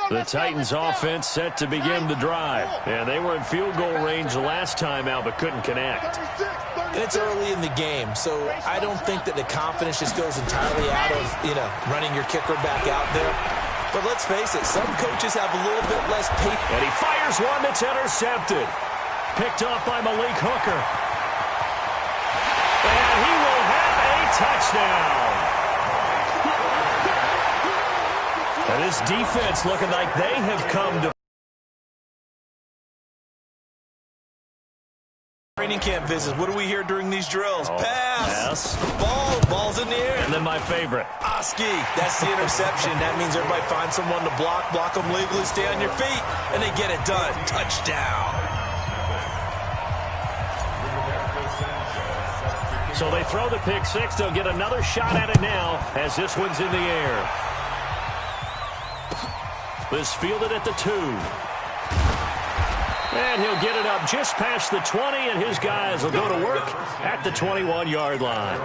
The Titans offense set to begin the drive. And they were in field goal range the last time out, but couldn't connect. It's early in the game, so I don't think that the confidence just goes entirely out of, running your kicker back out there. But let's face it, some coaches have a little bit less patience. And he fires one that's intercepted. Picked off by Malik Hooker. And he will have a touchdown. And this defense looking like they have come to training camp visits. What do we hear during these drills? Pass. Ball's in the air. And then my favorite. Oski. That's the interception. That means everybody finds someone to block them legally, stay on your feet, and they get it done. Touchdown. So they throw the pick six. They'll get another shot at it now as this one's in the air. This fielded at the 2. And he'll get it up just past the 20, and his guys will go to work at the 21-yard line.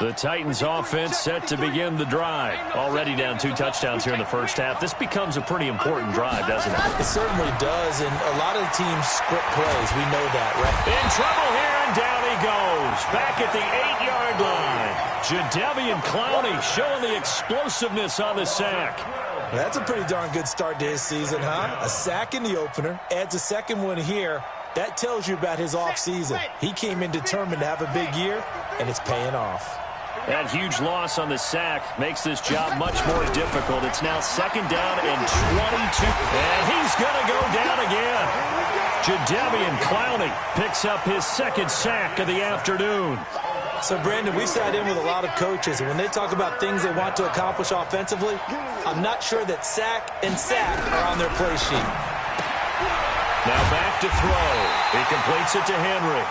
The Titans offense set to begin the drive. Already down 2 touchdowns here in the first half. This becomes a pretty important drive, doesn't it? It certainly does, and a lot of teams script plays. We know that, right? In trouble here, and down he goes. Back at the 8-yard line. Jadeveon Clowney showing the explosiveness on the sack. That's a pretty darn good start to his season, huh? A sack in the opener, adds a second one here. That tells you about his offseason. He came in determined to have a big year, and it's paying off. That huge loss on the sack makes this job much more difficult. It's now 2nd down and 22. And he's going to go down again. Jadeveon Clowney picks up his 2nd sack of the afternoon. So, Brandon, we sat in with a lot of coaches, and when they talk about things they want to accomplish offensively, I'm not sure that sack and sack are on their play sheet. Now back to throw. He completes it to Henry.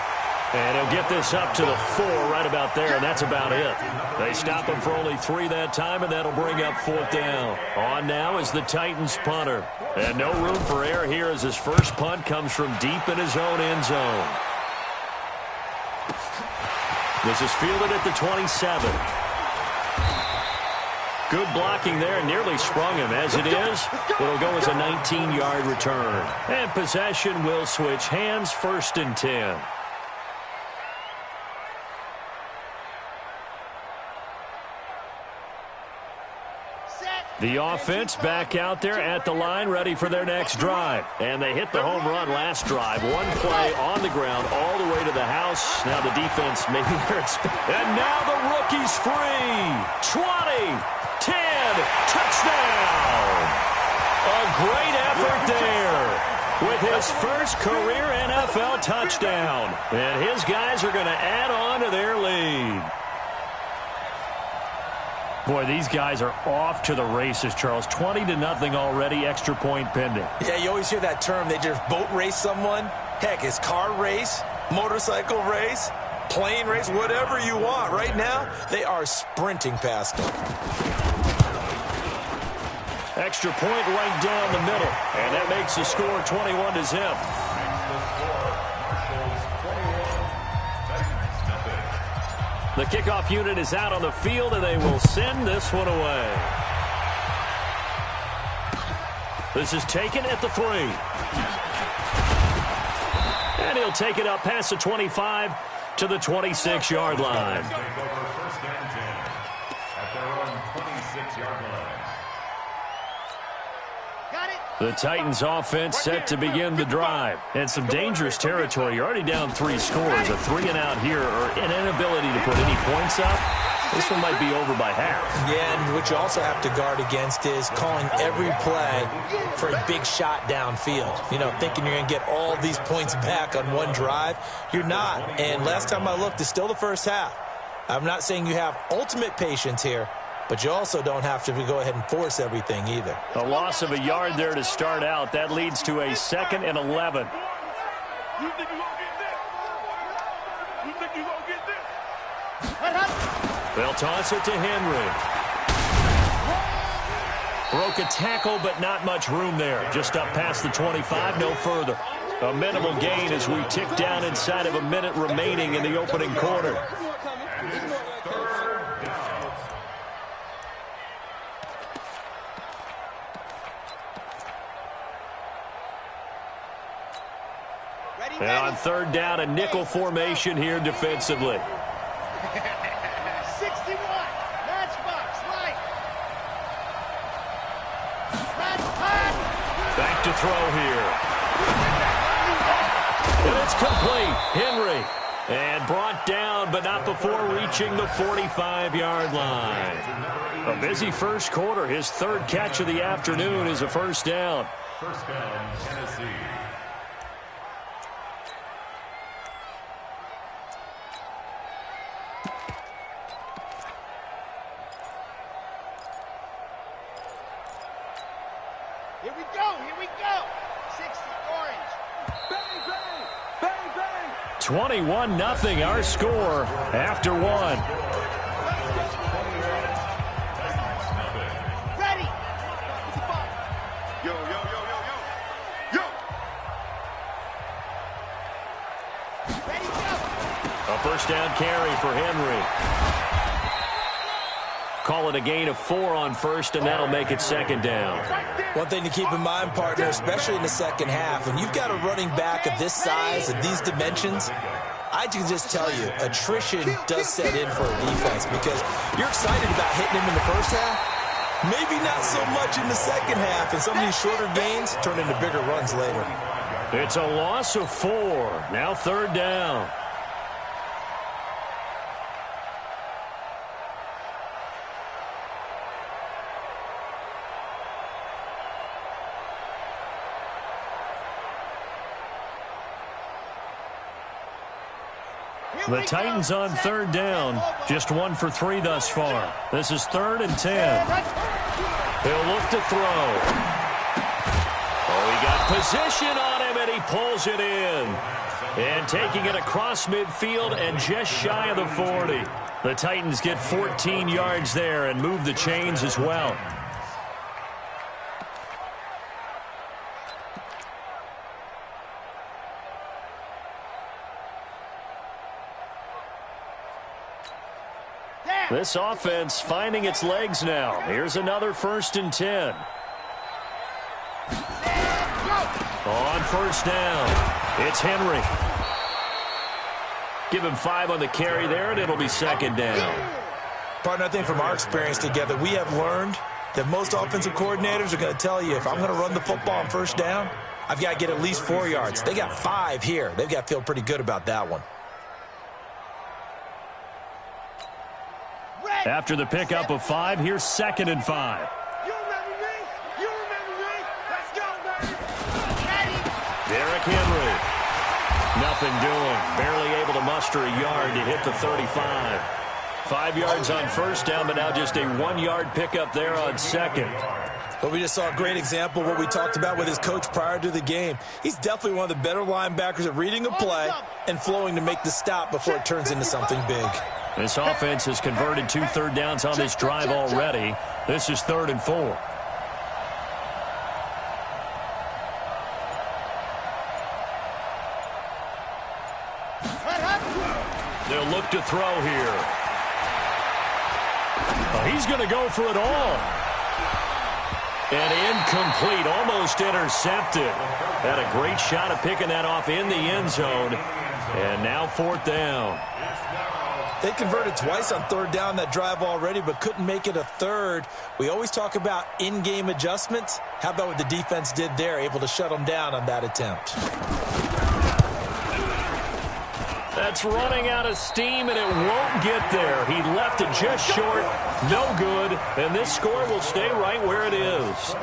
And he'll get this up to the 4 right about there, and that's about it. They stop him for only 3 that time, and that'll bring up 4th down. On now is the Titans punter. And no room for error here as his first punt comes from deep in his own end zone. This is fielded at the 27. Good blocking there, nearly sprung him. As it is, it'll go as a 19-yard return. And possession will switch hands, 1st and 10. The offense back out there at the line, ready for their next drive. And they hit the home run last drive. 1 play on the ground all the way to the house. Now the defense maybe they're expecting. And now the rookie's free. 20, 10, touchdown. A great effort there with his first career NFL touchdown. And his guys are going to add on to their lead. Boy, these guys are off to the races, Charles. 20-0 already, extra point pending. Yeah, you always hear that term. They just boat race someone. Heck, it's car race, motorcycle race, plane race, whatever you want. Right now, they are sprinting past them. Extra point right down the middle. And that makes the score 21-0. The kickoff unit is out on the field, and they will send this one away. This is taken at the 3. And he'll take it up past the 25 to the 26-yard line. The Titans offense set to begin the drive. And some dangerous territory. You're already down 3 scores. A 3 and out here, or an inability to put any points up. This one might be over by half. Yeah, and what you also have to guard against is calling every play for a big shot downfield. You know, thinking you're going to get all these points back on one drive. You're not. And last time I looked, it's still the first half. I'm not saying you have ultimate patience here, but you also don't have to go ahead and force everything either. A loss of a yard there to start out. That leads to a 2nd and 11. You think you're going to get this? You think you're going to get this? They'll toss it to Henry. Broke a tackle, but not much room there. Just up past the 25, no further. A minimal gain as we tick down inside of a minute remaining in the opening quarter. And on third down, a nickel formation here defensively. 61, matchbox, right. Back to throw here. And it's complete. Henry. And brought down, but not before reaching the 45-yard line. A busy first quarter. His third catch of the afternoon is a first down. First down, Tennessee. Here we go, 60 orange. Bang, bang, bang, bang. 21-0 our score after one. Ready. Yo, yo, yo, yo, yo. Yo. Ready, go. A first down carry for Henry. Call it a gain of 4 on first, and that'll make it second down. One thing to keep in mind, partner, especially in the second half, when you've got a running back of this size, of these dimensions, I can just tell you, attrition does set in for a defense because you're excited about hitting him in the first half. Maybe not so much in the second half, and some of these shorter gains turn into bigger runs later. It's a loss of 4. Now third down. The Titans on third down. Just 1 for 3 thus far. This is 3rd and 10. He'll look to throw. Oh, he got position on him, and he pulls it in. And taking it across midfield and just shy of the 40. The Titans get 14 yards there and move the chains as well. This offense finding its legs now. Here's another 1st and 10. On first down, it's Henry. Give him 5 on the carry there, and it'll be second down. Partner, I think from our experience together, we have learned that most offensive coordinators are going to tell you, if I'm going to run the football on first down, I've got to get at least 4 yards. They got 5 here. They've got to feel pretty good about that one. After the pickup of 5, here's 2nd and 5. You remember me? You remember me? Let's go, baby. Derrick Henry. Nothing doing. Barely able to muster a yard to hit the 35. 5 yards on first down, but now just a 1-yard pickup there on second. But we just saw a great example of what we talked about with his coach prior to the game. He's definitely one of the better linebackers at reading a play and flowing to make the stop before it turns into something big. This offense has converted 2 third downs on this drive already. This is 3rd and 4. They'll look to throw here. Oh, he's going to go for it all. And incomplete, almost intercepted. Had a great shot at picking that off in the end zone. And now 4th down. They converted twice on 3rd down that drive already, but couldn't make it a 3rd. We always talk about in-game adjustments. How about what the defense did there, able to shut them down on that attempt? That's running out of steam, and it won't get there. He left it just short, no good, and this score will stay right where it is.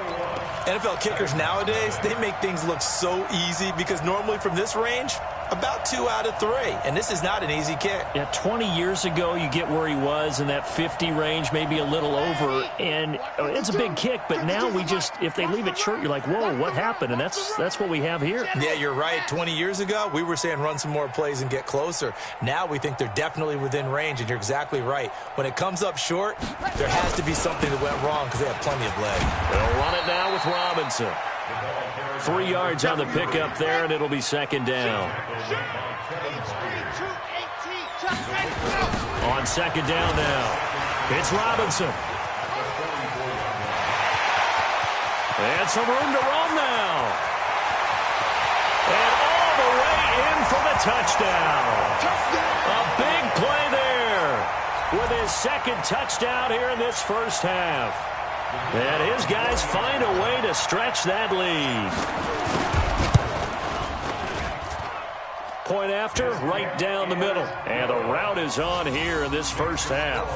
NFL kickers nowadays, they make things look so easy because normally from this range, about 2 out of 3. And this is not an easy kick. Yeah, 20 years ago, you get where he was in that 50 range, maybe a little over. And it's a big kick, but now we just, if they leave it short, you're like, whoa, what happened? And that's what we have here. Yeah, you're right. 20 years ago, we were saying run some more plays and get closer. Now we think they're definitely within range, and you're exactly right. When it comes up short, there has to be something that went wrong because they have plenty of leg. They'll run it now with Robinson. 3 yards on the pickup there, and it'll be second down. On second down now, it's Robinson. And some room to run now. And all the way in for the touchdown. A big play there with his second touchdown here in this first half. And his guys find a way to stretch that lead. Point after, right down the middle. And the route is on here in this first half.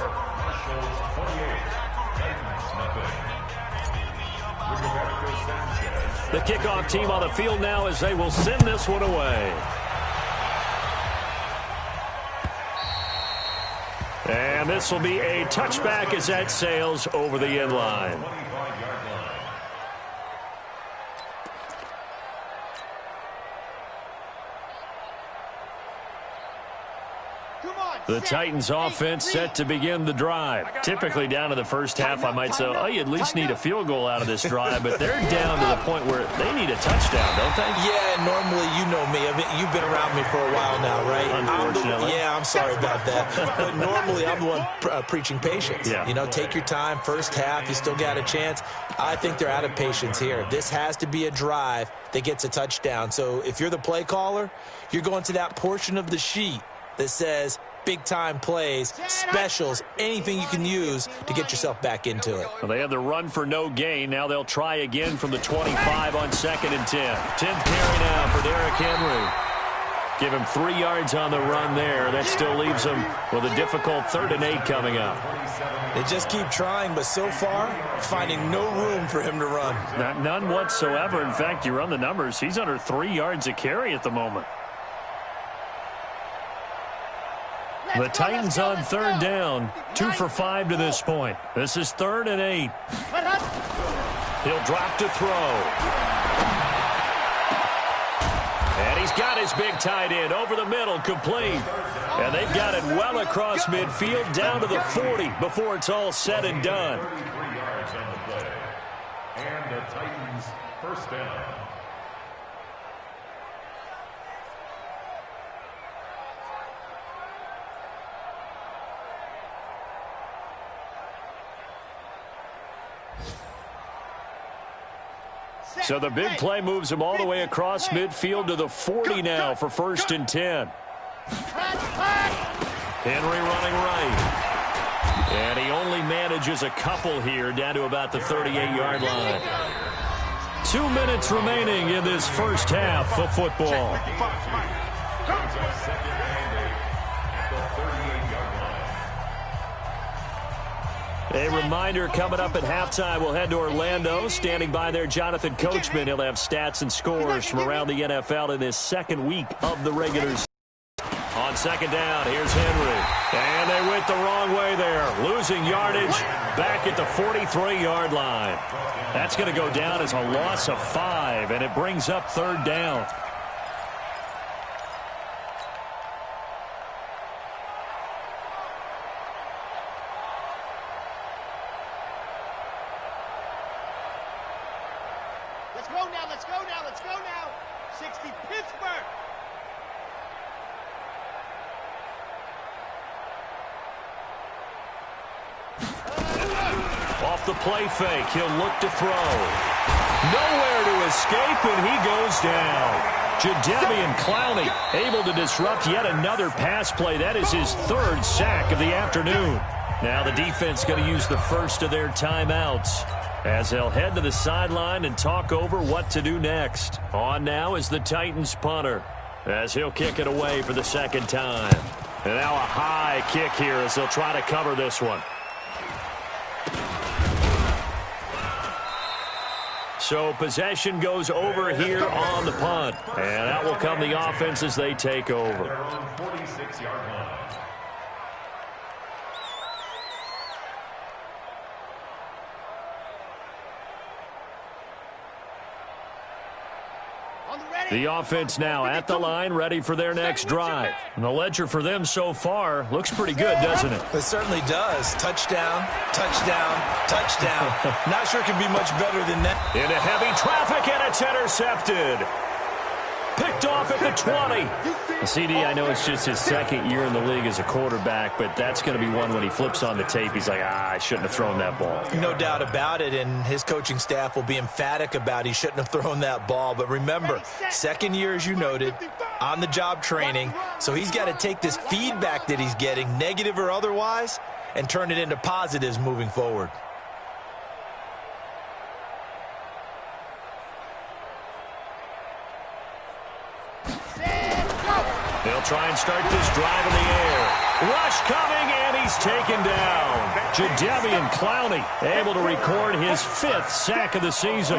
The kickoff team on the field now as they will send this one away. And this will be a touchback as that sails over the end line. The Titans offense set to begin the drive. Typically down to the first half, I might say, oh, you at least need a field goal out of this drive, but they're down to the point where they need a touchdown, don't they? Yeah, normally, you know me. I mean, you've been around me for a while now, right? Unfortunately. I'm sorry about that. But normally, I'm the one preaching patience. Yeah. You know, take your time. First half, you still got a chance. I think they're out of patience here. This has to be a drive that gets a touchdown. So if you're the play caller, you're going to that portion of the sheet that says big-time plays, specials, anything you can use to get yourself back into it. Well, they had the run for no gain. Now they'll try again from the 25 on 2nd and 10. 10th carry now for Derrick Henry. Give him 3 yards on the run there. That still leaves him with a difficult 3rd and 8 coming up. They just keep trying, but so far, finding no room for him to run. None whatsoever. In fact, you run the numbers. He's under 3 yards a carry at the moment. The Titans on 3rd down, 2 for 5 to this point. This is 3rd and 8. He'll drop to throw. And he's got his big tight end over the middle, complete. And they've got it well across midfield, down to the 40 before it's all said and done. 3 yards on the play. And the Titans first down. So the big play moves him all the way across midfield to the 40 now for 1st and 10. Henry running right. And he only manages a couple here down to about the 38-yard line. 2 minutes remaining in this first half of football. A reminder, coming up at halftime, we'll head to Orlando. Standing by there, Jonathan Coachman. He'll have stats and scores from around the NFL in his 2nd week of the regular season. On 2nd down, here's Henry. And they went the wrong way there. Losing yardage back at the 43-yard line. That's going to go down as a loss of 5, and it brings up 3rd down. Let's go now. 60 Pittsburgh. Off the play fake, he'll look to throw. Nowhere to escape, and he goes down. Jadeveon Clowney able to disrupt yet another pass play. That is his 3rd sack of the afternoon. Now the defense going to use the first of their timeouts as they'll head to the sideline and talk over what to do next. On now is the Titans punter as he'll kick it away for the 2nd time. And now a high kick here as they'll try to cover this one. So possession goes over here on the punt. And out will come the offense as they take over. Their own 46-yard line. The offense now at the line, ready for their next drive. And the ledger for them so far looks pretty good, doesn't it? It certainly does. Touchdown, touchdown, touchdown. Not sure it can be much better than that. Into heavy traffic, and it's intercepted. Picked off at the 20. CD, I know it's just his second year in the league as a quarterback, but that's going to be one when he flips on the tape. He's like, I shouldn't have thrown that ball. No doubt about it, and his coaching staff will be emphatic about he shouldn't have thrown that ball. But remember, second year, as you noted, on-the-job training, so he's got to take this feedback that he's getting, negative or otherwise, and turn it into positives moving forward. They'll try and start this drive in the air. Rush coming, and he's taken down. Jadeveon Clowney able to record his 5th sack of the season.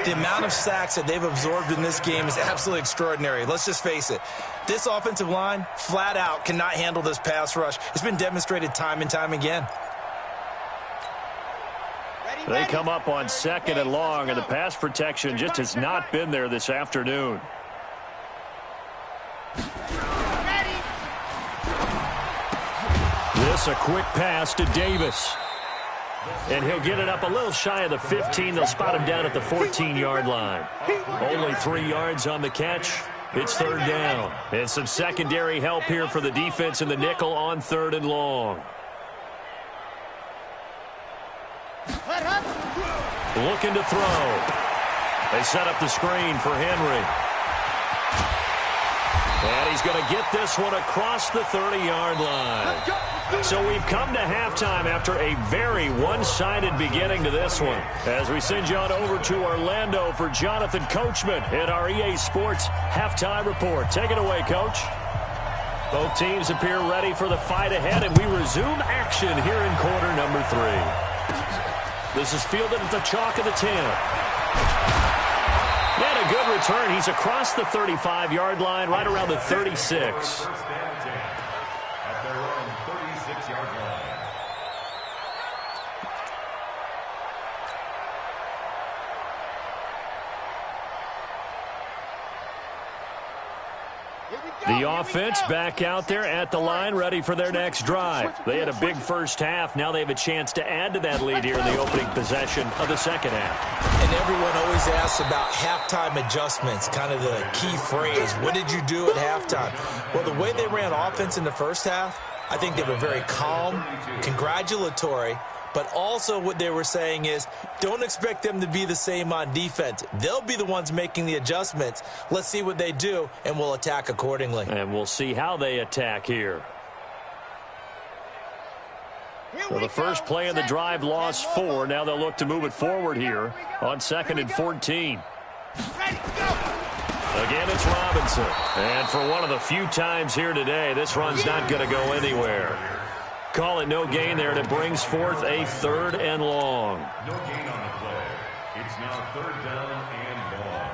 The amount of sacks that they've absorbed in this game is absolutely extraordinary. Let's just face it. This offensive line, flat out, cannot handle this pass rush. It's been demonstrated time and time again. They come up on 2nd and long, and the pass protection just has not been there this afternoon. This a quick pass to Davis. And he'll get it up a little shy of the 15. They'll spot him down at the 14-yard line. Only 3 yards on the catch. It's 3rd down. And some secondary help here for the defense in the nickel on 3rd and long. Looking to throw. They set up the screen for Henry. And he's going to get this one across the 30-yard line. So we've come to halftime after a very one-sided beginning to this one. As we send you on over to Orlando for Jonathan Coachman in our EA Sports Halftime Report. Take it away, Coach. Both teams appear ready for the fight ahead, and we resume action here in quarter number 3. This is fielded at the chalk of the 10. And a good return. He's across the 35-yard line, right around the 36. First and 10 at their own 36-yard line. The offense back out there at the line, ready for their next drive. They had a big first half. Now they have a chance to add to that lead here in the opening possession of the second half. And everyone always asks about halftime adjustments, kind of the key phrase. What did you do at halftime? Well, the way they ran offense in the first half, I think they were very calm, congratulatory, but also what they were saying is don't expect them to be the same on defense. They'll be the ones making the adjustments. Let's see what they do, and we'll attack accordingly. And we'll see how they attack here. Well, the first play of the drive lost 4. Now they'll look to move it forward here on 2nd and 14. Again, it's Robinson. And for one of the few times here today, this run's not going to go anywhere. Call it no gain there, and it brings forth a 3rd and long. No gain on the play. It's now 3rd down and long.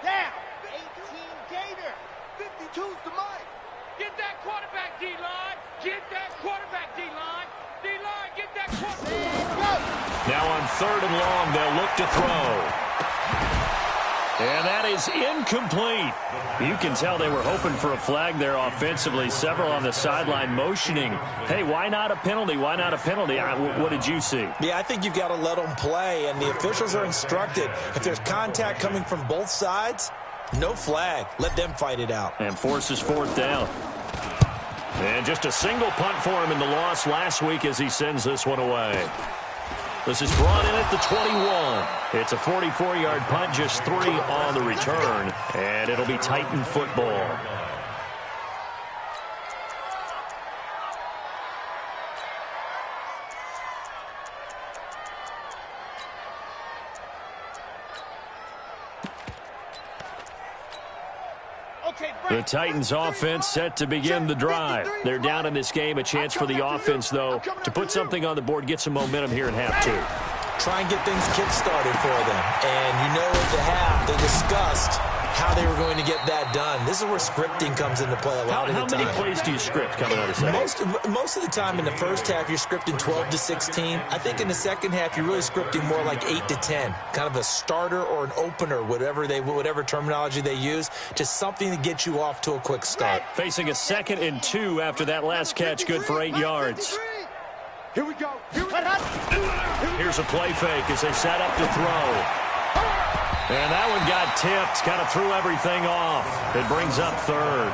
Down. 18 Gator. 52's the mic. Get that quarterback, D-line. Get that quarterback, D-line. D-line, get that quarterback. Now on 3rd and long, they'll look to throw. And that is incomplete. You can tell they were hoping for a flag there offensively. Several on the sideline motioning, hey, why not a penalty? Why not a penalty? What did you see? Yeah, I think you've got to let them play, and the officials are instructed. If there's contact coming from both sides, no flag. Let them fight it out. And forces 4th down. And just a single punt for him in the loss last week as he sends this one away. This is brought in at the 21. It's a 44-yard punt, just 3 on the return, and it'll be Titan football. The Titans offense set to begin the drive. They're down in this game. A chance for the offense, though, to put something on the board, get some momentum here in half two. Try and get things kick-started for them. And you know at the half, they discussed how they were going to get that done. This is where scripting comes into play a lot of the time. How many plays do you script coming out of second? Most of the time in the first half, you're scripting 12 to 16. I think in the second half, you're really scripting more like 8 to 10. Kind of a starter or an opener, whatever terminology they use. Just something to get you off to a quick start. Facing a 2nd and 2 after that last catch, good for 8 yards. Here we go. Here's a play fake as they set up to throw. And that one got tipped, kind of threw everything off. It brings up 3rd.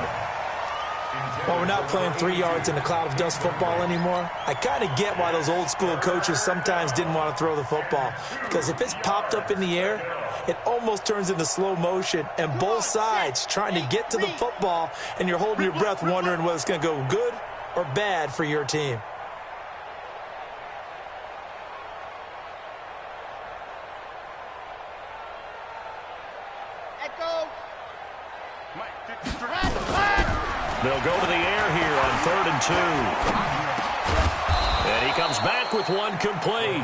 Well, we're not playing 3 yards in a cloud of dust football anymore. I kind of get why those old school coaches sometimes didn't want to throw the football. Because if it's popped up in the air, it almost turns into slow motion. And both sides trying to get to the football, and you're holding your breath wondering whether it's going to go good or bad for your team. They'll go to the air here on 3rd and 2. And he comes back with one complete.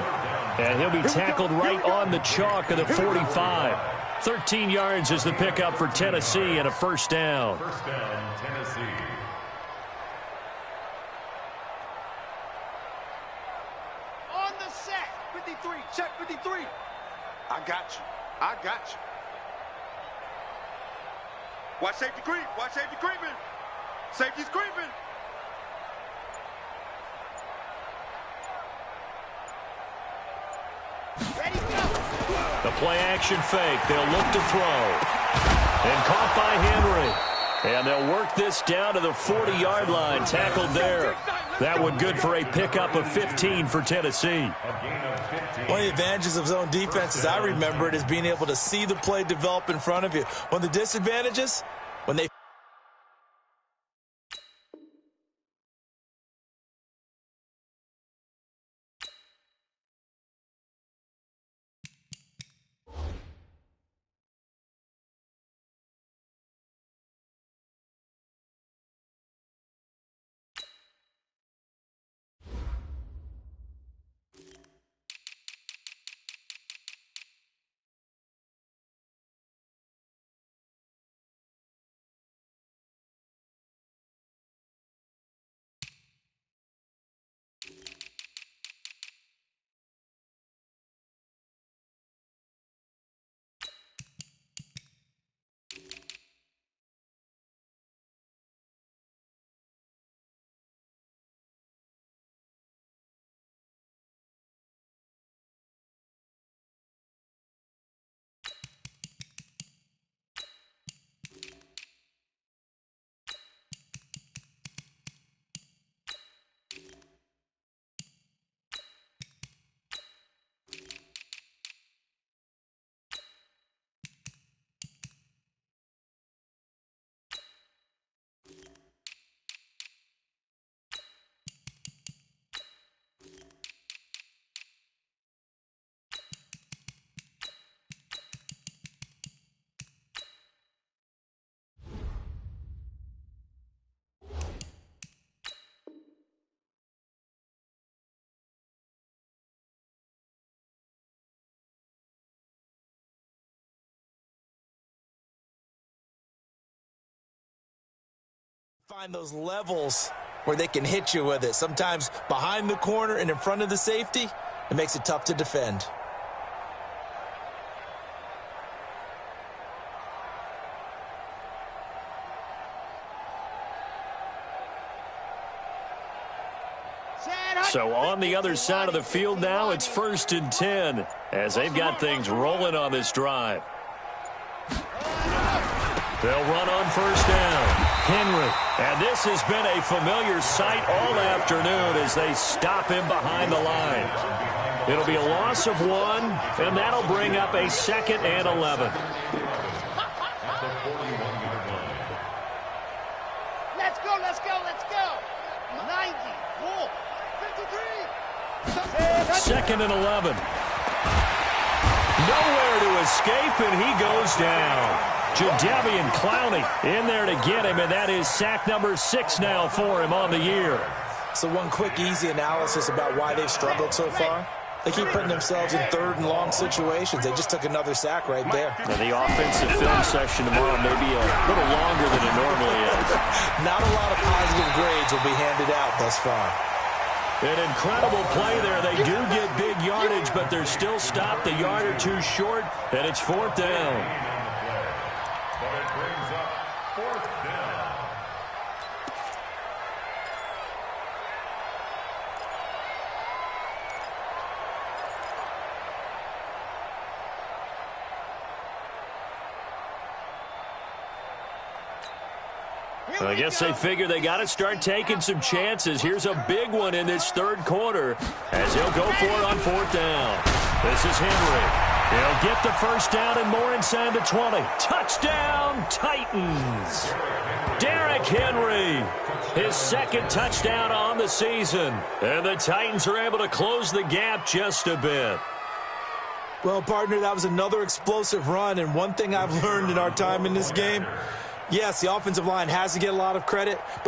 And he'll be tackled right on the chalk of the 45. 13 yards is the pickup for Tennessee and a first down. First down, Tennessee. On the set. 53. Check 53. I got you. Watch safety creep. Creeping. Safety's creeping. Ready, go. The play action fake. They'll look to throw. And caught by Henry. And they'll work this down to the 40-yard line. Tackled there. That one good for a pickup of 15 for Tennessee. One of the advantages of zone defense, as I remember it, is being able to see the play develop in front of you. One of the disadvantages, when they find those levels where they can hit you with it. Sometimes behind the corner and in front of the safety, it makes it tough to defend. So on the other side of the field now, it's 1st and 10 as they've got things rolling on this drive. They'll run on 1st down. Henry. And this has been a familiar sight all afternoon as they stop him behind the line. It'll be a loss of 1, and that'll bring up a 2nd and 11. Let's go. 90, 53. 2nd and 11. Nowhere to escape, and he goes down. Jadeveon Clowney in there to get him, and that is sack number 6 now for him on the year. So one quick, easy analysis about why they've struggled so far. They keep putting themselves in third and long situations. They just took another sack right there. And the offensive film session tomorrow may be a little longer than it normally is. Not a lot of positive grades will be handed out thus far. An incredible play there. They do get big yardage, but they're still stopped a yard or two short, and it's 4th down. But it brings up 4th down. I guess they figure they got to start taking some chances. Here's a big one in this third quarter as he'll go for it on 4th down. This is Henry. He'll get the first down and more inside the 20. Touchdown, Titans. Derrick Henry, his 2nd touchdown on the season. And the Titans are able to close the gap just a bit. Well, partner, that was another explosive run, and one thing I've learned in our time in this game, yes, the offensive line has to get a lot of credit, but